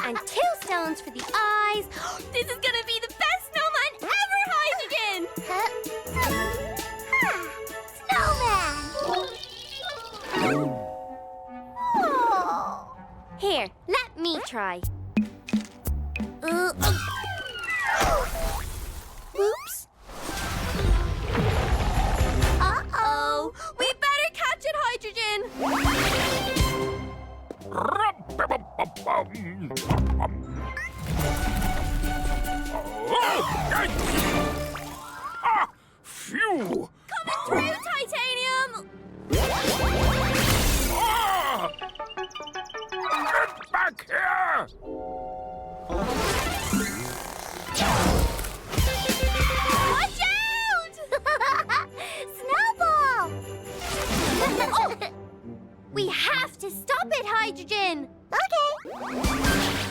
And 2 stones for the eyes. This is gonna be the best snowman ever, Hydrogen! Snowman! Oh. Here, let me try. Oops. Uh-oh! We better catch it, Hydrogen! Ah, phew! Coming through, Titanium! Ah! Get back here! Watch out! Snowball! Oh! We have to stop it, Hydrogen! Okay.